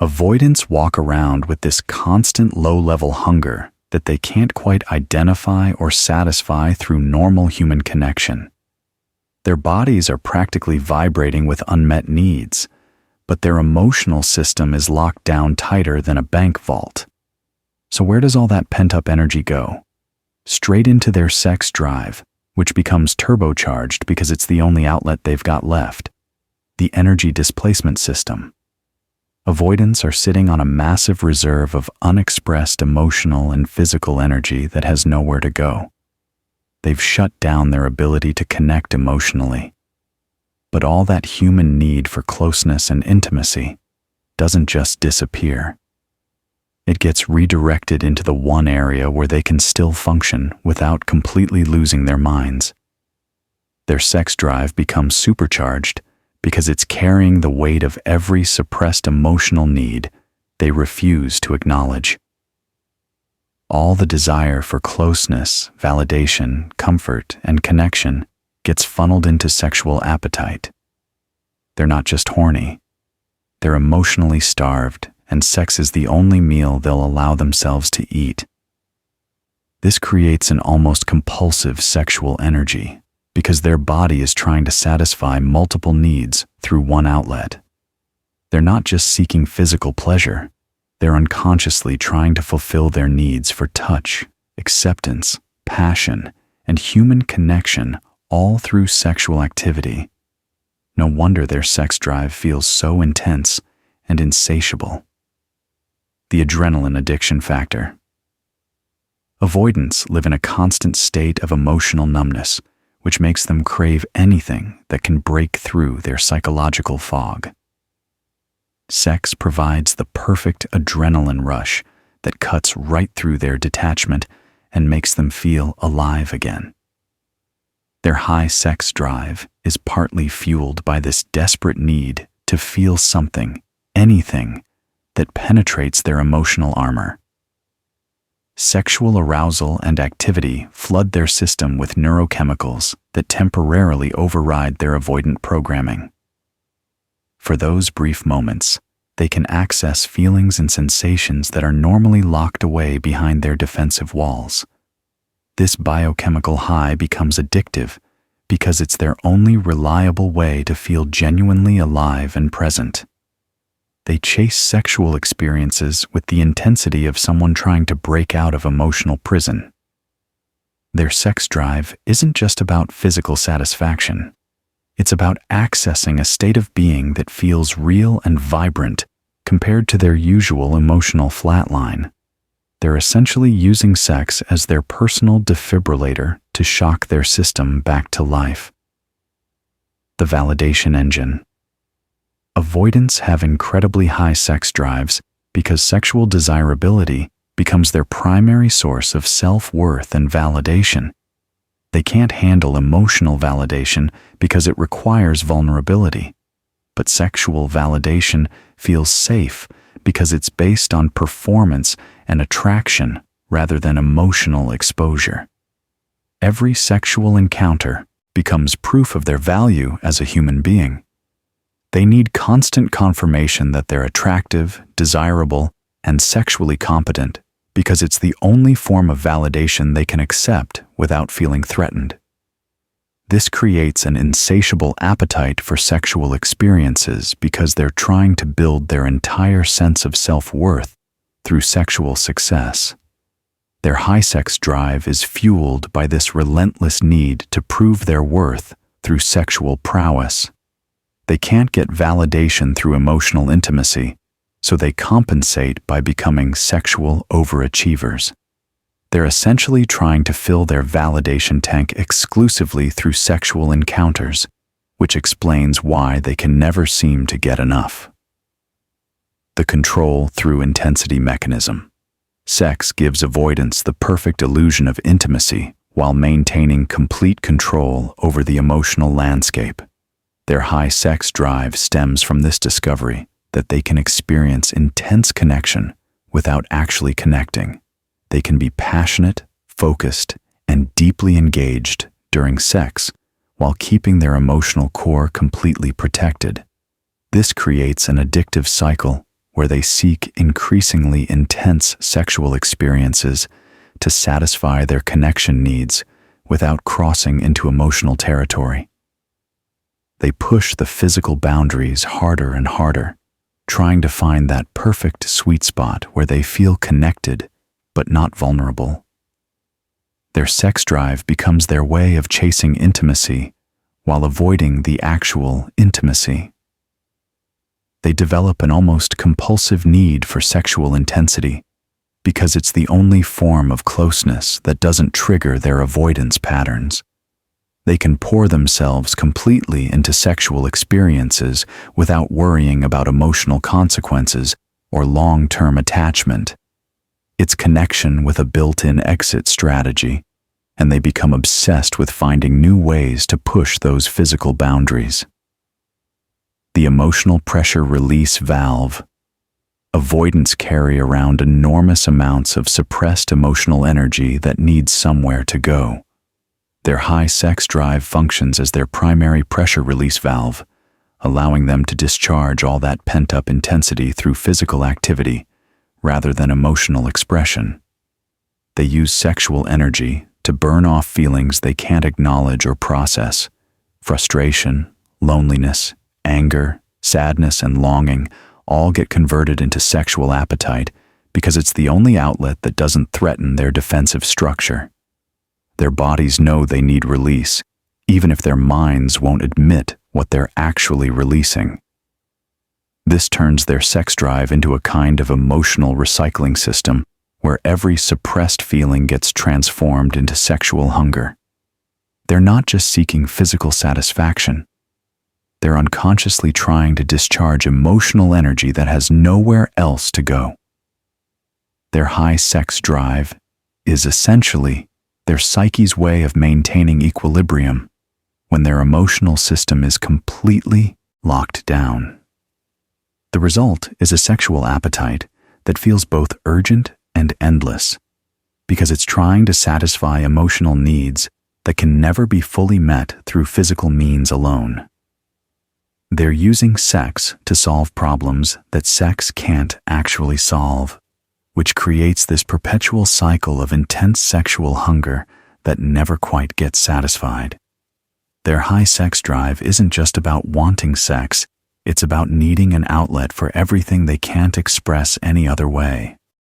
Avoidants walk around with this constant low-level hunger that they can't quite identify or satisfy through normal human connection. Their bodies are practically vibrating with unmet needs, but their emotional system is locked down tighter than a bank vault. So where does all that pent-up energy go? Straight into their sex drive, which becomes turbocharged because it's the only outlet they've got left. The energy displacement system. Avoidants are sitting on a massive reserve of unexpressed emotional and physical energy that has nowhere to go. They've shut down their ability to connect emotionally. But all that human need for closeness and intimacy doesn't just disappear. It gets redirected into the one area where they can still function without completely losing their minds. Their sex drive becomes supercharged because it's carrying the weight of every suppressed emotional need they refuse to acknowledge. All the desire for closeness, validation, comfort, and connection gets funneled into sexual appetite. They're not just horny. They're emotionally starved, and sex is the only meal they'll allow themselves to eat. This creates an almost compulsive sexual energy because their body is trying to satisfy multiple needs through one outlet. They're not just seeking physical pleasure. They're unconsciously trying to fulfill their needs for touch, acceptance, passion, and human connection all through sexual activity. No wonder their sex drive feels so intense and insatiable. The adrenaline addiction factor. Avoidants live in a constant state of emotional numbness, which makes them crave anything that can break through their psychological fog. Sex provides the perfect adrenaline rush that cuts right through their detachment and makes them feel alive again. Their high sex drive is partly fueled by this desperate need to feel something, anything, that penetrates their emotional armor. Sexual arousal and activity flood their system with neurochemicals that temporarily override their avoidant programming. For those brief moments, they can access feelings and sensations that are normally locked away behind their defensive walls. This biochemical high becomes addictive because it's their only reliable way to feel genuinely alive and present. They chase sexual experiences with the intensity of someone trying to break out of emotional prison. Their sex drive isn't just about physical satisfaction. It's about accessing a state of being that feels real and vibrant compared to their usual emotional flatline. They're essentially using sex as their personal defibrillator to shock their system back to life. The validation engine. Avoidants have incredibly high sex drives because sexual desirability becomes their primary source of self-worth and validation. They can't handle emotional validation because it requires vulnerability, but sexual validation feels safe because it's based on performance and attraction rather than emotional exposure. Every sexual encounter becomes proof of their value as a human being. They need constant confirmation that they're attractive, desirable, and sexually competent because it's the only form of validation they can accept without feeling threatened. This creates an insatiable appetite for sexual experiences because they're trying to build their entire sense of self-worth through sexual success. Their high sex drive is fueled by this relentless need to prove their worth through sexual prowess. They can't get validation through emotional intimacy, so they compensate by becoming sexual overachievers. They're essentially trying to fill their validation tank exclusively through sexual encounters, which explains why they can never seem to get enough. The control through intensity mechanism. Sex gives avoidants the perfect illusion of intimacy while maintaining complete control over the emotional landscape. Their high sex drive stems from this discovery that they can experience intense connection without actually connecting. They can be passionate, focused, and deeply engaged during sex while keeping their emotional core completely protected. This creates an addictive cycle where they seek increasingly intense sexual experiences to satisfy their connection needs without crossing into emotional territory. They push the physical boundaries harder and harder, trying to find that perfect sweet spot where they feel connected but not vulnerable. Their sex drive becomes their way of chasing intimacy while avoiding the actual intimacy. They develop an almost compulsive need for sexual intensity because it's the only form of closeness that doesn't trigger their avoidance patterns. They can pour themselves completely into sexual experiences without worrying about emotional consequences or long-term attachment. It's connection with a built-in exit strategy, and they become obsessed with finding new ways to push those physical boundaries. The emotional pressure release valve. Avoidants carry around enormous amounts of suppressed emotional energy that needs somewhere to go. Their high sex drive functions as their primary pressure release valve, allowing them to discharge all that pent-up intensity through physical activity rather than emotional expression. They use sexual energy to burn off feelings they can't acknowledge or process. Frustration, loneliness, anger, sadness, and longing all get converted into sexual appetite because it's the only outlet that doesn't threaten their defensive structure. Their bodies know they need release, even if their minds won't admit what they're actually releasing. This turns their sex drive into a kind of emotional recycling system where every suppressed feeling gets transformed into sexual hunger. They're not just seeking physical satisfaction. They're unconsciously trying to discharge emotional energy that has nowhere else to go. Their high sex drive is essentially their psyche's way of maintaining equilibrium when their emotional system is completely locked down. The result is a sexual appetite that feels both urgent and endless, because it's trying to satisfy emotional needs that can never be fully met through physical means alone. They're using sex to solve problems that sex can't actually solve, which creates this perpetual cycle of intense sexual hunger that never quite gets satisfied. Their high sex drive isn't just about wanting sex, it's about needing an outlet for everything they can't express any other way.